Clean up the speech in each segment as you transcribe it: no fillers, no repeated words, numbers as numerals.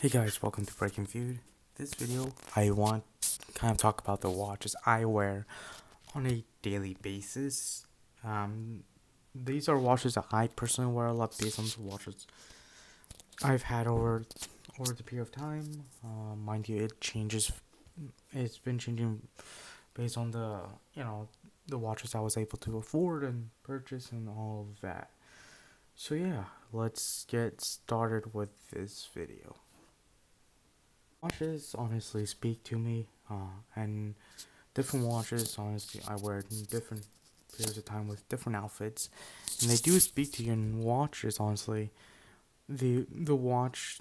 Hey guys, welcome to Breaking Feud. This video, I want to kind of talk about the watches I wear on a daily basis. Um, these are watches that I personally wear a lot based on the watches I've had over the period of time. Mind you, it changes. It's been changing based on the watches I was able to afford and purchase and all of that. So yeah, let's get started with this video. Watches honestly speak to me, and different watches honestly I wear in different periods of time with different outfits, and they do speak to you. In watches, honestly, the watch,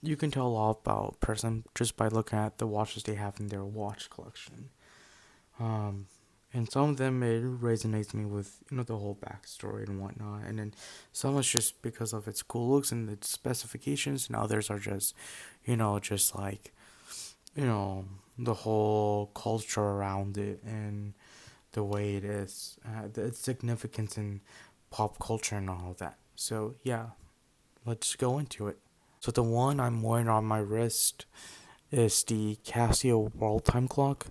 you can tell a lot about a person just by looking at the watches they have in their watch collection. Um, and some of them it resonates me with the whole backstory and whatnot, and then some is just because of its cool looks and its specifications, and others are just just like you know the whole culture around it and the way it is, its significance in pop culture and all of that. So yeah, let's go into it. So the one I'm wearing on my wrist is the Casio World Time Clock.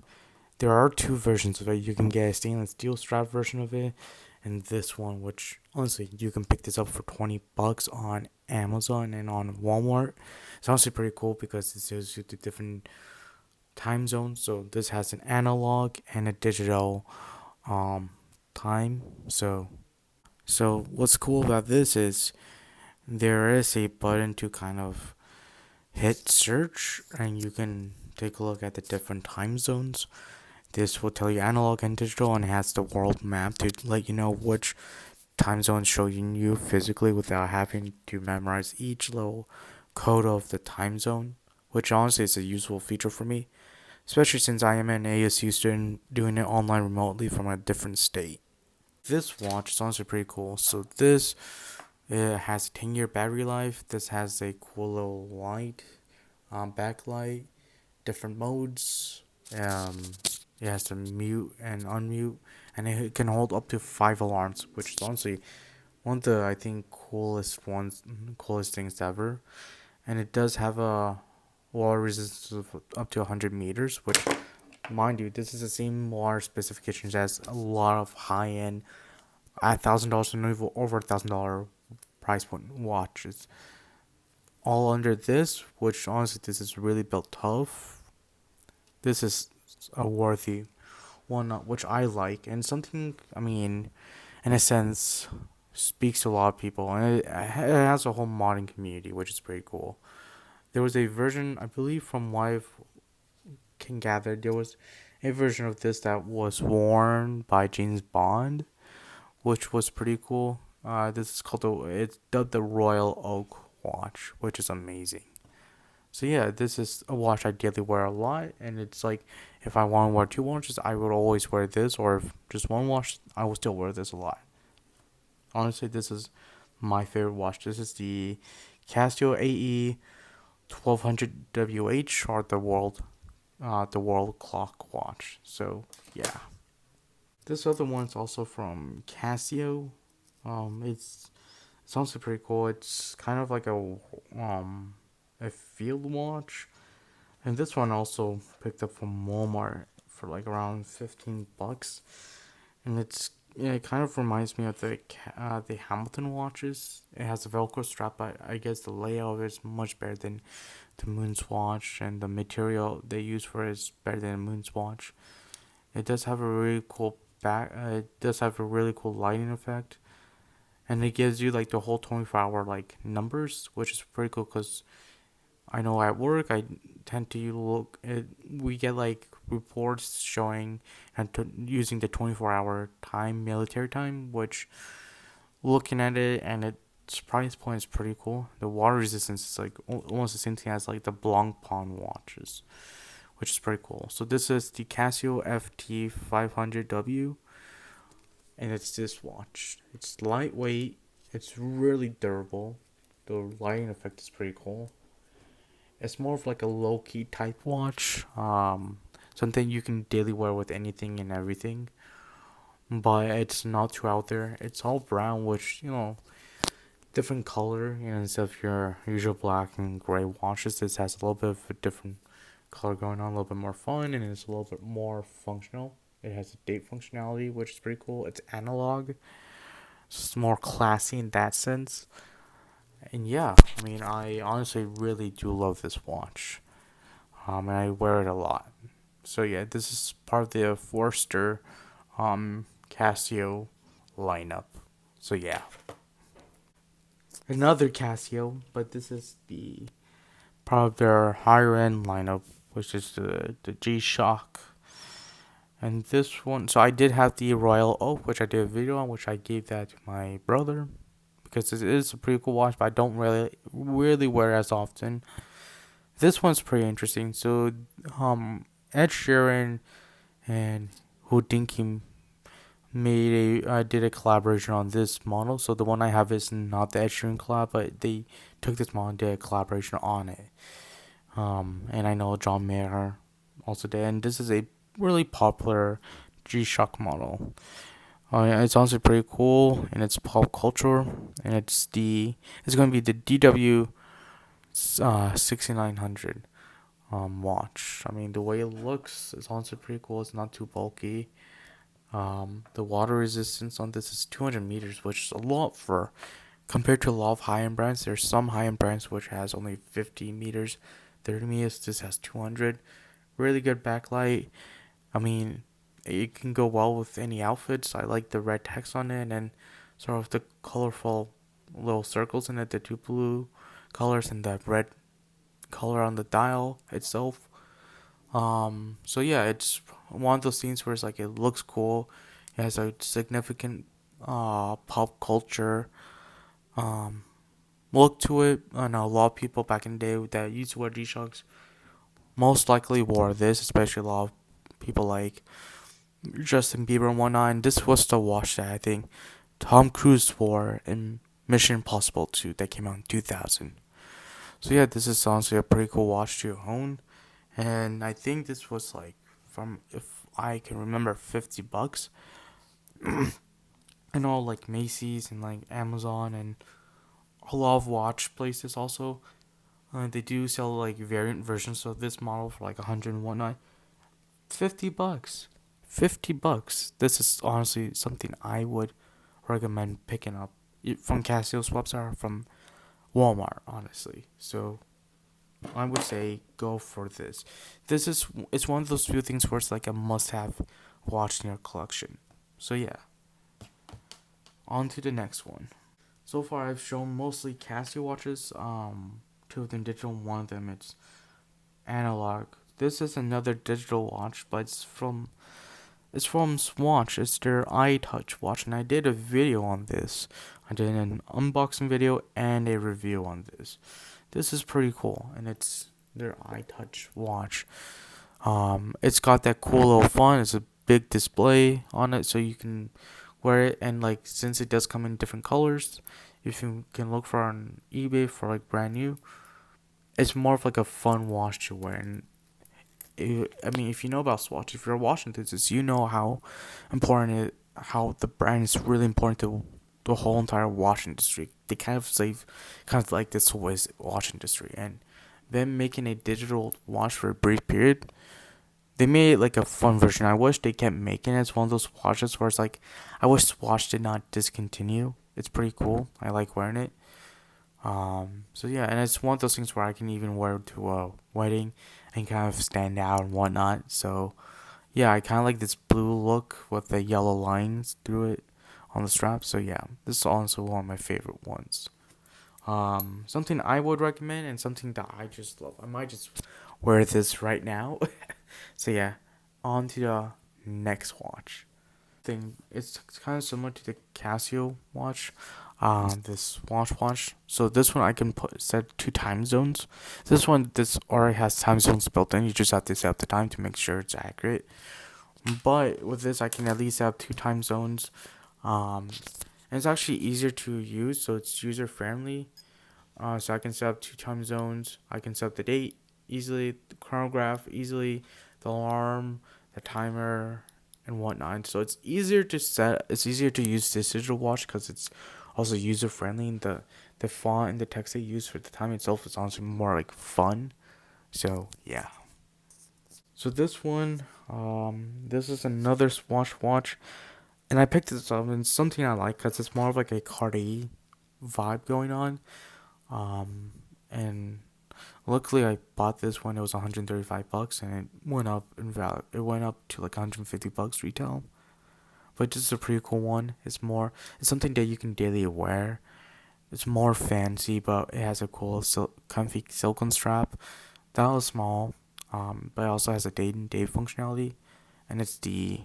There are two versions of it. You can get a stainless steel strap version of it, and this one, which honestly you can pick this up for $20 on Amazon and on Walmart. It's honestly pretty cool because it shows you the different time zones. So this has an analog and a digital um time. So what's cool about this is there is a button to kind of hit search and you can take a look at the different time zones. This will tell you analog and digital and has the world map to let you know which time zone is showing you physically without having to memorize each little code of the time zone, which honestly is a useful feature for me, especially since I am an ASU student doing it online remotely from a different state. This watch is honestly pretty cool. So this it has 10-year battery life. This has a cool little light, backlight, different modes. It has to mute and unmute, and it can hold up to 5 alarms, which is honestly one of the I think coolest things ever. And it does have a water resistance of up to 100 meters, which, mind you, this is the same water specifications as a lot of high end at $1,000 and over $1,000 price point watches. All under this, which honestly this is really built tough. This is a worthy one, which I like, and something I mean, in a sense, speaks to a lot of people, and it has a whole modding community, which is pretty cool. There was a version, I believe, from what I can gather, there was a version of this that was worn by James Bond, which was pretty cool. This is called it's dubbed the Royal Oak watch, which is amazing. So yeah, this is a watch I daily wear a lot, and it's like if I want to wear two watches, I would always wear this, or if just one watch, I will still wear this a lot. Honestly, this is my favorite watch. This is the Casio AE 1200 WH, or the World Clock watch. So yeah, this other one's also from Casio. It's also pretty cool. It's kind of like a field watch, and this one also picked up from Walmart for like around $15, and it kind of reminds me of the Hamilton watches. It has a Velcro strap, but I guess the layout is much better than the Moon's watch, and the material they use for it is better than the Moon's watch. It does have a really cool back. It does have a really cool lighting effect, and it gives you like the whole 24-hour like numbers, which is pretty cool because I know at work I tend to look at, we get like reports showing and using the 24-hour time, military time, which looking at it and its price point is pretty cool. The water resistance is like almost the same thing as like the Blancpain watches, which is pretty cool. So this is the Casio FT 500W, and it's this watch. It's lightweight. It's really durable. The lighting effect is pretty cool. It's more of like a low key type watch. Something you can daily wear with anything and everything. But it's not too out there. It's all brown, which different color. Instead of your usual black and gray watches, this has a little bit of a different color going on, a little bit more fun, and it's a little bit more functional. It has a date functionality, which is pretty cool. It's analog, so it's more classy in that sense. And yeah, I mean, I honestly really do love this watch. And I wear it a lot. So yeah, this is part of the Forster Casio lineup. So yeah, another Casio, but this is the part of their higher end lineup, which is the G Shock. And this one, so I did have the Royal Oak, which I did a video on, which I gave that to my brother because it is a pretty cool watch, but I don't really wear it as often. This one's pretty interesting. So, Ed Sheeran and Houdinki did a collaboration on this model. So the one I have is not the Ed Sheeran collab, but they took this model and did a collaboration on it. And I know John Mayer also did, and this is a really popular G-Shock model. It's honestly pretty cool, and it's pop culture, and it's going to be the DW 6900 watch. I mean, the way it looks is honestly pretty cool. It's not too bulky. The water resistance on this is 200 meters, which is a lot for compared to a lot of high-end brands. There's some high-end brands which has only 50 meters, 30 meters. This has 200. Really good backlight. I mean, it can go well with any outfits. I like the red text on it and sort of the colorful little circles in it, the two blue colors and the red color on the dial itself. So yeah, it's one of those things where it's like it looks cool. It has a significant pop culture look to it. I know a lot of people back in the day that used to wear G-Shocks most likely wore this, especially a lot of people like Justin Bieber and whatnot. And this was the watch that I think Tom Cruise wore in Mission Impossible 2 that came out in 2000. So yeah, this is honestly a pretty cool watch to own. And I think this was like from, if I can remember, $50. I know like Macy's and like Amazon and a lot of watch places also. They do sell like variant versions of this model for like 100 and whatnot. $50. $50. This is honestly something I would recommend picking up from Casio's website or from Walmart, honestly. So I would say go for this. It's one of those few things where it's like a must-have watch in your collection. So yeah, on to the next one. So far, I've shown mostly Casio watches. Two of them digital, one of them it's analog. This is another digital watch, but it's from Swatch. It's their iTouch watch, and I did a video on this. I did an unboxing video and a review on this. This is pretty cool, and it's their iTouch watch. It's got that cool little font. It's a big display on it, so you can wear it. And like, since it does come in different colors, if you can look for on eBay for like brand new, it's more of like a fun watch to wear. And I mean, if you know about Swatch, if you're a watch enthusiast, you know how important how the brand is really important to the whole entire watch industry. They kind of save, kind of like this whole watch industry, and them making a digital watch for a brief period, they made it like a fun version. I wish they kept making it. It's one of those watches where it's like, I wish Swatch did not discontinue. It's pretty cool. I like wearing it. So yeah, and it's one of those things where I can even wear to a wedding and kind of stand out and whatnot. So yeah, I kind of like this blue look with the yellow lines through it on the strap. So yeah, this is also one of my favorite ones. Something I would recommend and something that I just love. I might just wear this right now. So yeah, on to the next watch. It's kind of similar to the Casio watch. This watch. So this one I can set 2 time zones. This already has time zones built in. You just have to set up the time to make sure it's accurate. But with this, I can at least have 2 time zones. And it's actually easier to use, so it's user friendly. So I can set up 2 time zones. I can set up the date easily, the chronograph easily, the alarm, the timer, and whatnot. So it's easier to set. It's easier to use this digital watch because it's also user friendly. And the the font and the text they use for the time itself is honestly more like fun. So yeah. So this one, this is another Swatch watch, and I picked this up, and it's something I like because it's more of like a Cartier vibe going on. Um, and luckily I bought this when it was 135 bucks, and it went up in value. It went up to like 150 bucks retail. But this is a pretty cool one. It's something that you can daily wear. It's more fancy, but it has a cool comfy silicone strap. That was small, but it also has a day and day functionality, and it's the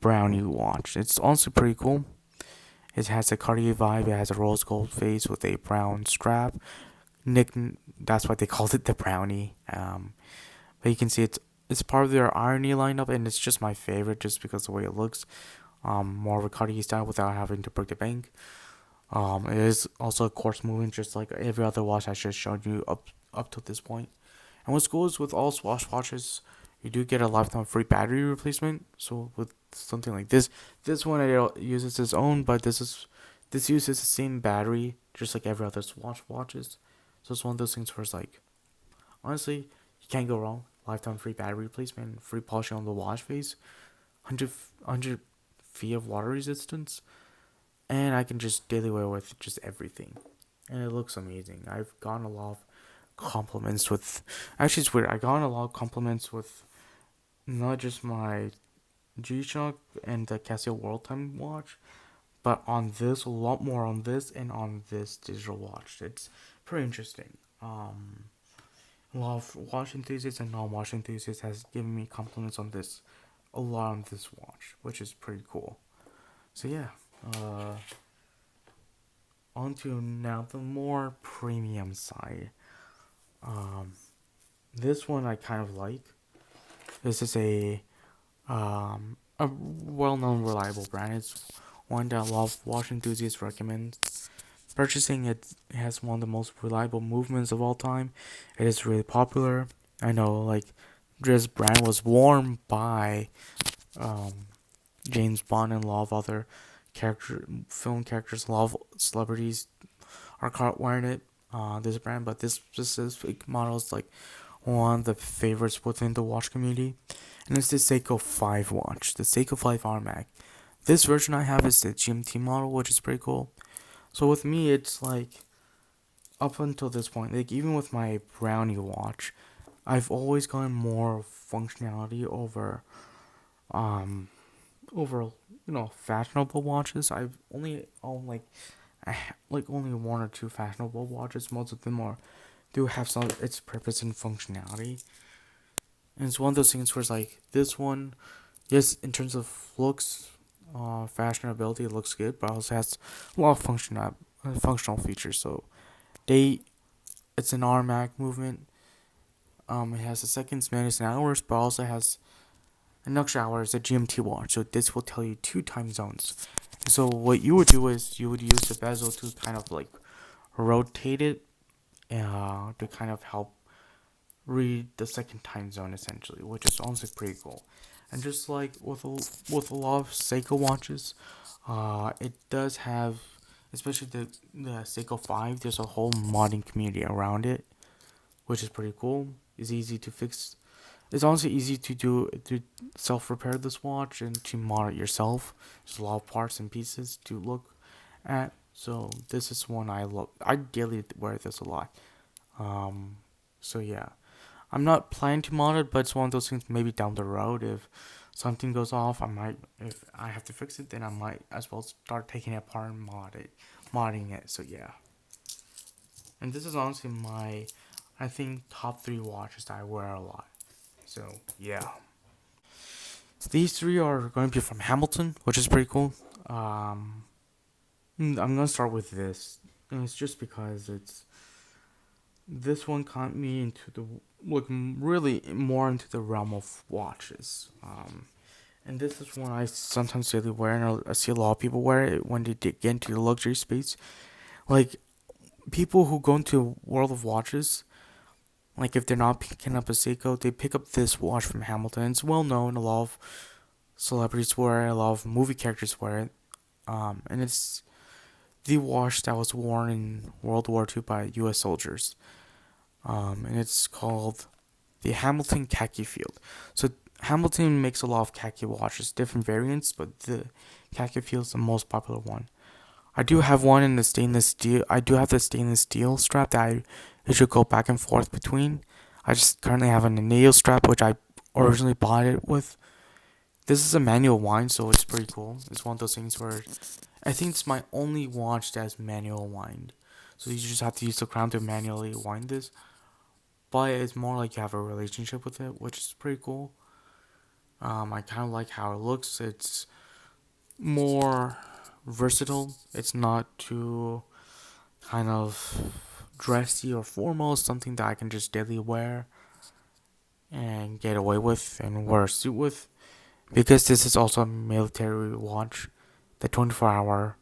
Brownie watch. It's also pretty cool. It has a Cartier vibe. It has a rose gold face with a brown strap. Nick, that's why they called it the Brownie. But you can see it's part of their irony lineup, and it's just my favorite just because of the way it looks. More of a Cartier style without having to break the bank. It is also a quartz movement, just like every other watch I just showed you up to this point. And what's cool is with all Swatch watches, you do get a lifetime free battery replacement. So with something like this one it uses its own, but this uses the same battery just like every other Swatch watches. So it's one of those things where it's like, honestly, you can't go wrong. Lifetime free battery replacement, free polishing on the watch face, 100 feet of water resistance, and I can just daily wear with just everything, and it looks amazing. I've gotten a lot of compliments with. Actually, it's weird. I got a lot of compliments with not just my G-Shock and the Casio World Time watch, but on this, a lot more on this and on this digital watch. It's pretty interesting. A lot of watch enthusiasts and non-watch enthusiasts has given me compliments on this, a lot on this watch, which is pretty cool. So yeah, on to now the more premium side. Um, this one I kind of like. This is a well-known, reliable brand. It's one that a lot of watch enthusiasts recommend. Purchasing it has one of the most reliable movements of all time. It is really popular. I know, like, this brand was worn by um, James Bond and a lot of other film characters. A lot of celebrities are caught wearing it. This brand, but this specific model is like one of the favorites within the watch community, and it's the Seiko 5 watch, the Seiko 5 RMAC. This version I have is the GMT model, which is pretty cool. So with me, it's like up until this point, like even with my Brownie watch, I've always gone more functionality um over fashionable watches. I've only owned like only one or two fashionable watches. Most of them do have some its purpose and functionality. And it's one of those things where it's like this one, yes, in terms of looks, fashionability, it looks good, but also has a lot of functional features. So they, it's an RMAC movement. It has a seconds, minutes, and hours, but also has an extra hour as a GMT watch. So this will tell you 2 time zones. So what you would do is you would use the bezel to kind of like rotate it, to kind of help read the second time zone essentially, which is honestly pretty cool. And just like with a lot of Seiko watches, it does have, especially the Seiko 5. There's a whole modding community around it, which is pretty cool. It's easy to fix. It's honestly easy to self repair this watch and to mod it yourself. There's a lot of parts and pieces to look at. So this is one I love. I daily wear this a lot. So yeah, I'm not planning to mod it, but it's one of those things. Maybe down the road, if something goes off, I might. If I have to fix it, then I might as well start taking it apart and modding it. So yeah, and this is honestly my, I think, top 3 watches that I wear a lot. So yeah, these 3 are going to be from Hamilton, which is pretty cool. I'm gonna start with this, and it's just because this one got me into the really more into the realm of watches. And this is one I sometimes really wear, and I see a lot of people wear it when they get into the luxury space. Like people who go into world of watches, like if they're not picking up a Seiko, they pick up this watch from Hamilton. It's well known. A lot of celebrities wear it. A lot of movie characters wear it. And the watch that was worn in World War II by U.S. soldiers. And it's called the Hamilton Khaki Field. So Hamilton makes a lot of khaki watches, different variants, but the Khaki Field is the most popular one. I do have one in the stainless steel. I do have the stainless steel strap that I usually go back and forth between. I just currently have a nail strap, which I originally bought it with. This is a manual wind, so it's pretty cool. It's one of those things where I think it's my only watch that has manual wind. So you just have to use the crown to manually wind this. But it's more like you have a relationship with it, which is pretty cool. I kind of like how it looks. It's more versatile. It's not too kind of dressy or formal. It's something that I can just daily wear and get away with and wear a suit with. Because this is also a military watch, the 24-hour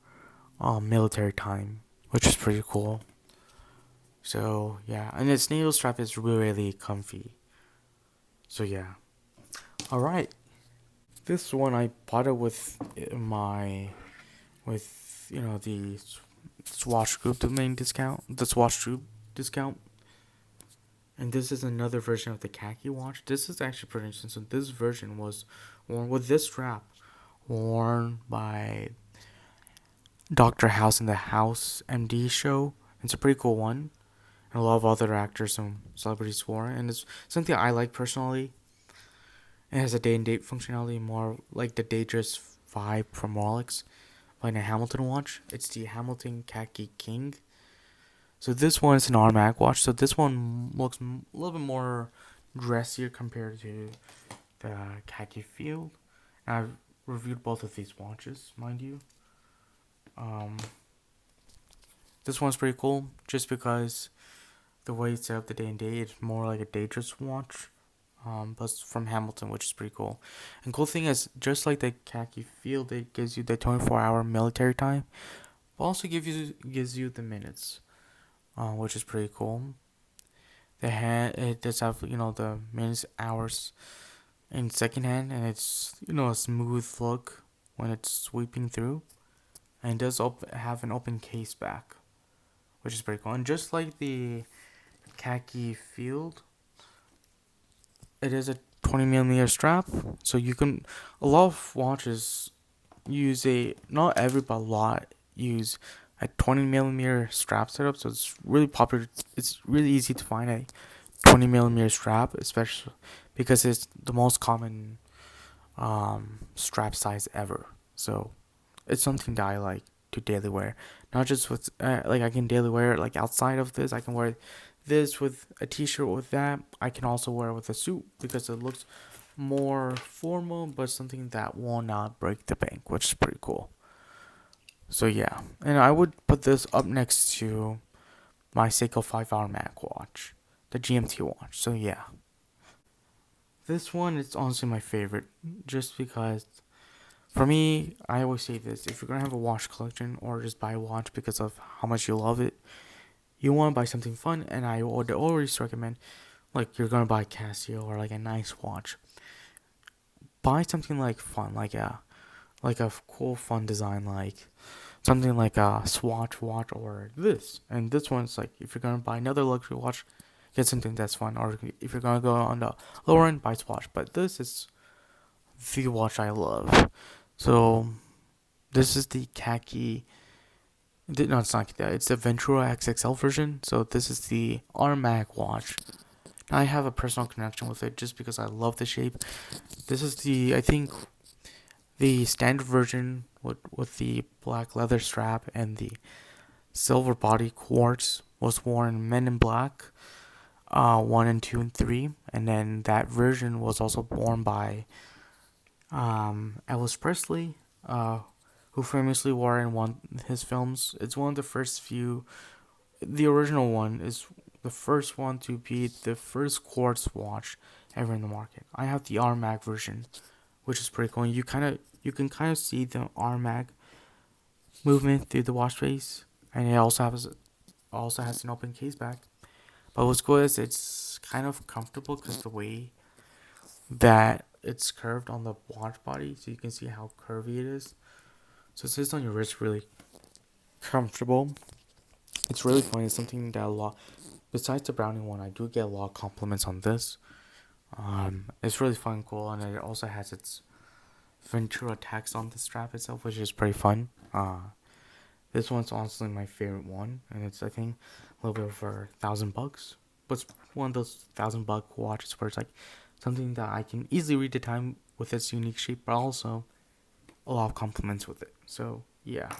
military time, which is pretty cool. So yeah, and its needle strap is really comfy. So yeah, all right. This one I bought it with my the Swatch Group domain discount, the Swatch Group discount. And this is another version of the khaki watch. This is actually pretty interesting. So this version was worn with this strap, worn by Dr. House in the House MD show. It's a pretty cool one. And a lot of other actors and celebrities wore it. And it's something I like personally. It has a day and date functionality, more like the Datejust vibe from Rolex. But in a Hamilton watch, it's the Hamilton Khaki King. So this one is an automatic watch. So this one looks a little bit more dressier compared to the Khaki Field. And I've reviewed both of these watches, mind you. Um, this one's pretty cool, just because the way it's set up the day and day, it's more like a Datejust watch. But it's from Hamilton, which is pretty cool. And cool thing is, just like the Khaki Field, it gives you the 24-hour military time, but also gives you the minutes, which is pretty cool. The hand, it does have the minutes, hours in second hand, and it's a smooth look when it's sweeping through, and it does have an open case back, which is pretty cool. And just like the Khaki Field, it is a 20mm strap, so you can. A lot of watches use not every, but a lot use a 20mm strap setup, so it's really popular. It's really easy to find a 20mm strap, especially because it's the most common strap size ever. So it's something that I like to daily wear. Not just with like I can daily wear it like outside of this. I can wear this with a t-shirt with that. I can also wear it with a suit because it looks more formal, but something that will not break the bank, which is pretty cool. So yeah, and I would put this up next to my Seiko 5-hour Mac watch, the GMT watch. So yeah, this one is honestly my favorite, just because for me, I always say this: if you're gonna have a watch collection or just buy a watch because of how much you love it, you want to buy something fun. And I would always recommend, like, you're gonna buy Casio or like a nice watch, buy something like fun, like a cool fun design, like something like a Swatch watch or this. And this one's like, if you're gonna buy another luxury watch, get something that's fun. Or if you're gonna go on the lower end, buy Swatch. But this is the watch I love. So this is the khaki. No, it's not that. It's the Ventura XXL version. So this is the Armac watch. I have a personal connection with it just because I love the shape. This is I think, the standard version with the black leather strap and the silver body quartz was worn in Men in Black, 1 and 2 and 3. And then that version was also worn by Elvis Presley, who famously wore in one of his films. It's one of the first few. The original one is the first one to be the first quartz watch ever in the market. I have the Armac version, which is pretty cool. And you can kind of see the Armac movement through the watch face, and it also has an open case back. But what's cool is it's kind of comfortable because the way that it's curved on the watch body, so you can see how curvy it is. So it sits on your wrist really comfortable. It's really funny. It's something that a lot, besides the Browning one, I do get a lot of compliments on this. It's really fun, cool, and it also has its Ventura text on the strap itself, which is pretty fun. This one's honestly my favorite one, and it's I think a little bit over $1,000. But it's one of those $1,000 watches where it's like something that I can easily read the time with its unique shape, but also a lot of compliments with it. So yeah,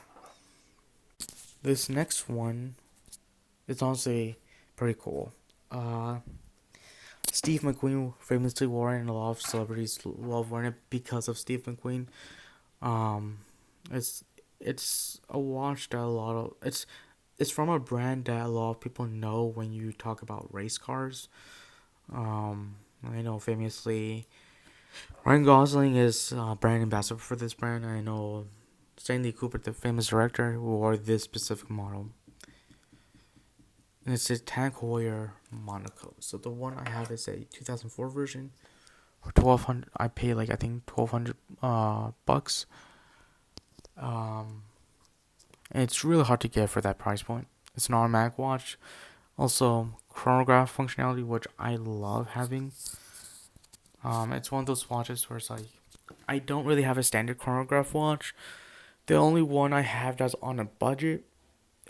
this next one is honestly pretty cool. Uh, Steve McQueen famously wore it, and a lot of celebrities love wearing it because of Steve McQueen. Um, it's it's a watch that a lot of it's from a brand that a lot of people know when you talk about race cars. I know famously Ryan Gosling is brand ambassador for this brand. I know Stanley Cooper, the famous director, who wore this specific model. And it's a Tag Heuer Monaco. So the one I have is a 2004 version. For 1,200, I paid like I think 1,200 bucks. Um, and it's really hard to get for that price point. It's an automatic watch. Also, chronograph functionality, which I love having. It's one of those watches where it's like I don't really have a standard chronograph watch. The only one I have that's on a budget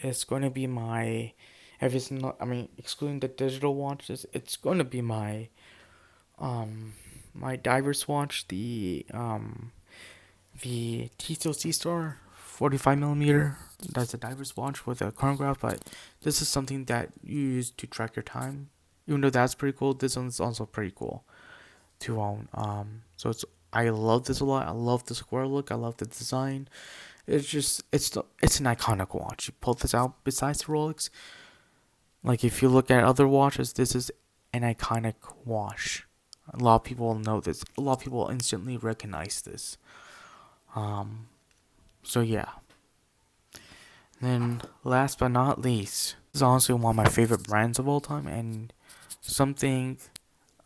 is going to be my. If it's not, I mean, excluding the digital watches, it's going to be um my diver's watch, the Tito C Star 45 millimeter. That's a diver's watch with a chronograph, but this is something that you use to track your time. Even though that's pretty cool, this one's also pretty cool to own. So it's I love this a lot. I love the square look. I love the design. It's an iconic watch. You pull this out besides the Rolex. Like if you look at other watches, this is an iconic watch. A lot of people know this. A lot of people instantly recognize this. Um, so yeah. Then last but not least, this is honestly one of my favorite brands of all time and something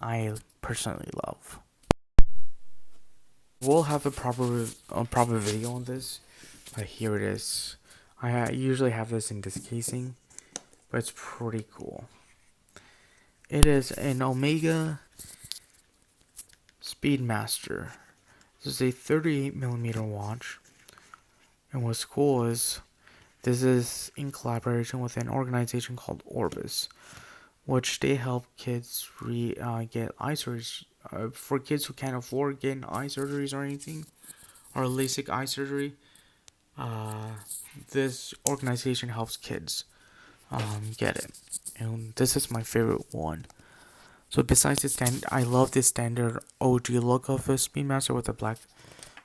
I personally love. We'll have a proper video on this, but here it is. I usually have this in this casing, but it's pretty cool. It is an Omega Speedmaster. This is a 38 millimeter watch, and what's cool is this is in collaboration with an organization called Orbis, which they help kids get eye surgery. For kids who can't afford getting eye surgeries or anything, or LASIK eye surgery, uh, this organization helps kids get it. And this is my favorite one. So besides the stand, I love this standard OG look of a Speedmaster with a black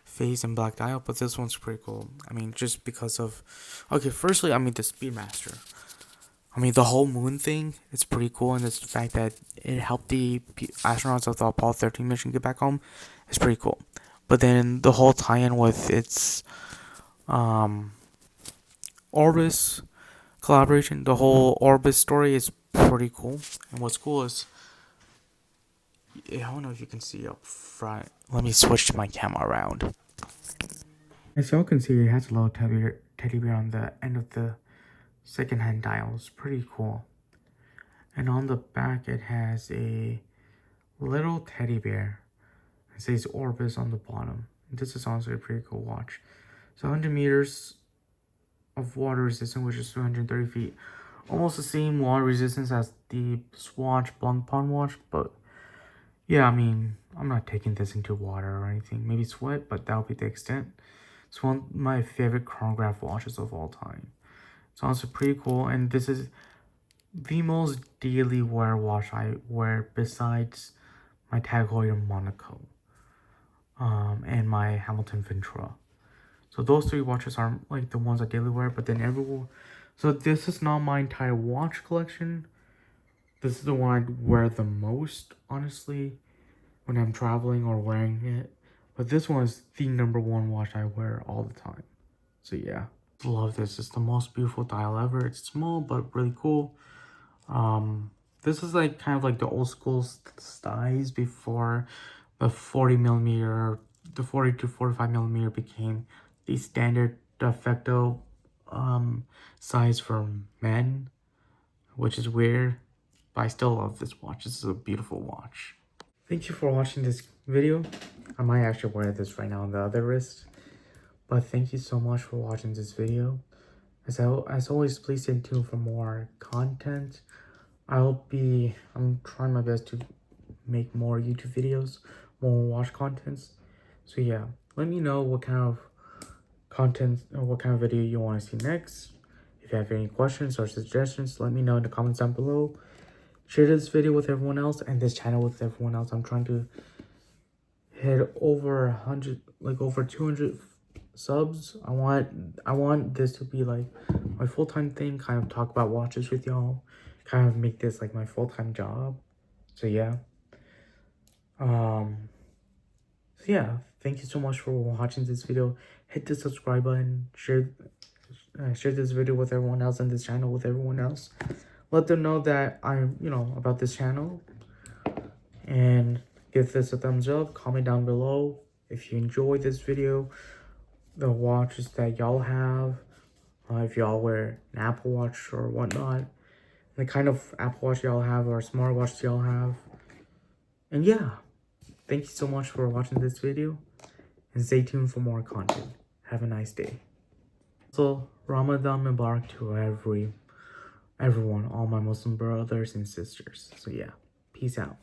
face and black dial, but this one's pretty cool. I mean, just because of, okay, firstly, I mean the Speedmaster. I mean the whole moon thing. It's pretty cool, and it's the fact that it helped the astronauts of the Apollo 13 mission get back home. It's pretty cool. But then the whole tie-in with its um Orbis collaboration, the whole Orbis story is pretty cool. And what's cool is I don't know if you can see up front. Let me switch my camera around. As y'all can see, it has a little teddy bear on the end of the second hand dial. It's pretty cool. And on the back, it has a little teddy bear. It says Orbis on the bottom. This is honestly a pretty cool watch. So 100 meters of water resistance, which is 230 feet. Almost the same water resistance as the Swatch Blancpain watch, but yeah, I mean, I'm not taking this into water or anything. Maybe sweat, but that'll be the extent. It's one of my favorite chronograph watches of all time. It's honestly pretty cool, and this is the most daily wear watch I wear besides my Tag Heuer Monaco, and my Hamilton Ventura. So those three watches are like the ones I daily wear, but then everyone. So this is not my entire watch collection. This is the one I wear the most, honestly, when I'm traveling or wearing it. But this one is the number one watch I wear all the time. So yeah, love this. It's the most beautiful dial ever. It's small but really cool. This is like kind of like the old school styles before the 40 millimeter, the 40 to 45 millimeter became the standard de facto size for men, which is weird, but I still love this watch. This is a beautiful watch. Thank you for watching this video. I might actually wear this right now on the other wrist, but thank you so much for watching this video. As always, please stay tuned for more content. I'm trying my best to make more YouTube videos, more watch contents. So yeah, let me know what kind of content or what kind of video you want to see next. If you have any questions or suggestions, let me know in the comments down below. Share this video with everyone else and this channel with everyone else. I'm trying to hit over 100, like over 200 subs. I want this to be like my full-time thing, kind of talk about watches with y'all, kind of make this like my full-time job. So yeah. So yeah, thank you so much for watching this video. Hit the subscribe button, share this video with everyone else and this channel with everyone else. Let them know that I'm, about this channel. And give this a thumbs up. Comment down below if you enjoyed this video, the watches that y'all have, if y'all wear an Apple Watch or whatnot, the kind of Apple Watch y'all have or smartwatch y'all have. And yeah, thank you so much for watching this video, and stay tuned for more content. Have a nice day. So Ramadan Mubarak to everyone, all my Muslim brothers and sisters. So yeah, peace out.